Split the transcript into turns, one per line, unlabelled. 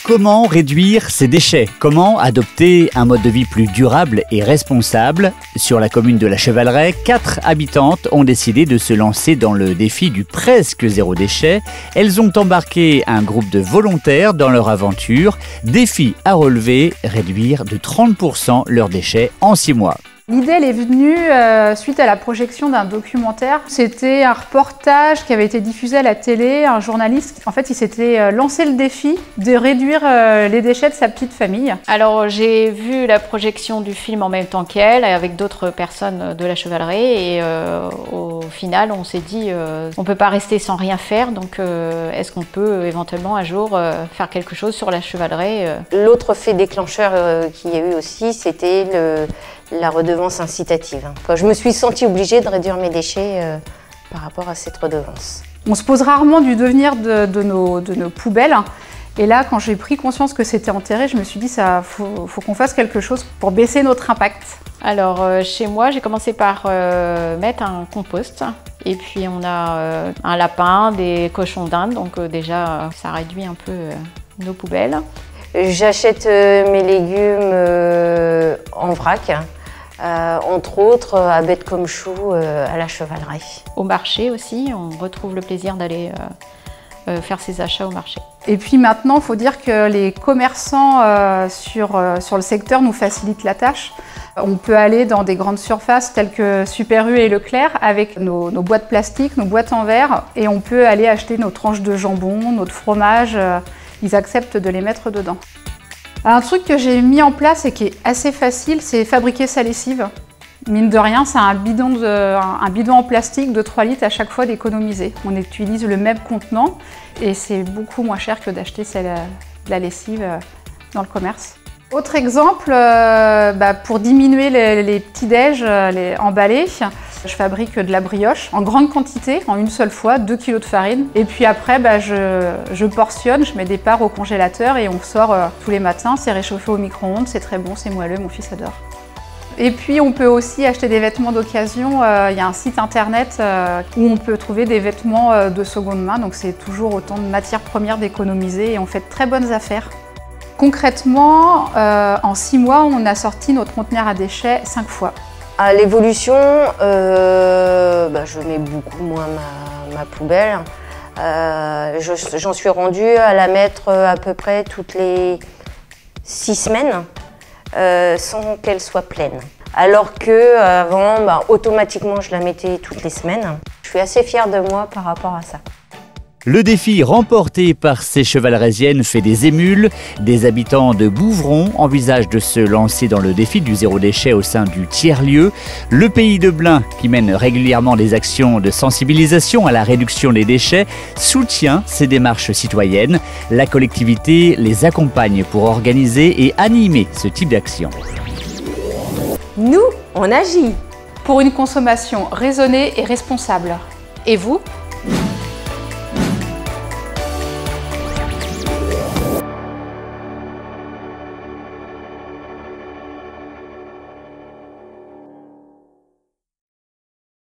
Comment réduire ses déchets? Comment adopter un mode de vie plus durable et responsable? Sur la commune de la Chevallerais, 4 habitantes ont décidé de se lancer dans le défi du presque zéro déchet. Elles ont embarqué un groupe de volontaires dans leur aventure. Défi à relever, réduire de 30% leurs déchets en 6 mois.
L'idée elle est venue suite à la projection d'un documentaire. C'était un reportage qui avait été diffusé à la télé. Un journaliste, en fait, il s'était lancé le défi de réduire les déchets de sa petite famille.
Alors j'ai vu la projection du film en même temps qu'elle, avec d'autres personnes de la Chevallerais, et au final on s'est dit on peut pas rester sans rien faire, donc est-ce qu'on peut éventuellement un jour faire quelque chose sur la Chevallerais.
L'autre fait déclencheur qu'il y a eu aussi, c'était la redevance incitative. Quand je me suis sentie obligée de réduire mes déchets par rapport à cette redevance.
On se pose rarement du devenir de nos poubelles. Et là, quand j'ai pris conscience que c'était enterré, je me suis dit faut qu'on fasse quelque chose pour baisser notre impact.
Alors chez moi, j'ai commencé par mettre un compost. Et puis on a un lapin, des cochons d'Inde, donc déjà ça réduit un peu nos poubelles.
J'achète mes légumes en vrac. Entre autres à Bête comme Chou à la Chevallerais.
Au marché aussi, on retrouve le plaisir d'aller faire ses achats au marché.
Et puis maintenant, il faut dire que les commerçants sur le secteur nous facilitent la tâche. On peut aller dans des grandes surfaces telles que Super U et Leclerc avec nos boîtes plastiques, nos boîtes en verre, et on peut aller acheter nos tranches de jambon, notre fromage. Ils acceptent de les mettre dedans. Un truc que j'ai mis en place et qui est assez facile, c'est fabriquer sa lessive. Mine de rien, c'est un bidon en plastique de 3 litres à chaque fois d'économiser. On utilise le même contenant et c'est beaucoup moins cher que d'acheter la lessive dans le commerce. Autre exemple, pour diminuer les petits déj emballés, je fabrique de la brioche en grande quantité, en une seule fois, 2 kg de farine. Et puis après, je portionne, je mets des parts au congélateur et on sort tous les matins. C'est réchauffé au micro-ondes, c'est très bon, c'est moelleux, mon fils adore. Et puis on peut aussi acheter des vêtements d'occasion. Il y a un site internet où on peut trouver des vêtements de seconde main. Donc c'est toujours autant de matières premières d'économiser et on fait de très bonnes affaires. Concrètement, en 6 mois, on a sorti notre conteneur à déchets 5 fois.
À l'évolution, je mets beaucoup moins ma poubelle. J'en suis rendue à la mettre à peu près toutes les 6 semaines sans qu'elle soit pleine. Alors qu'avant, automatiquement, je la mettais toutes les semaines. Je suis assez fière de moi par rapport à ça.
Le défi remporté par ces chevallerésiennes fait des émules. Des habitants de Bouvron envisagent de se lancer dans le défi du zéro déchet au sein du tiers-lieu. Le pays de Blain, qui mène régulièrement des actions de sensibilisation à la réduction des déchets, soutient ces démarches citoyennes. La collectivité les accompagne pour organiser et animer ce type d'action.
Nous, on agit
pour une consommation raisonnée et responsable. Et vous ?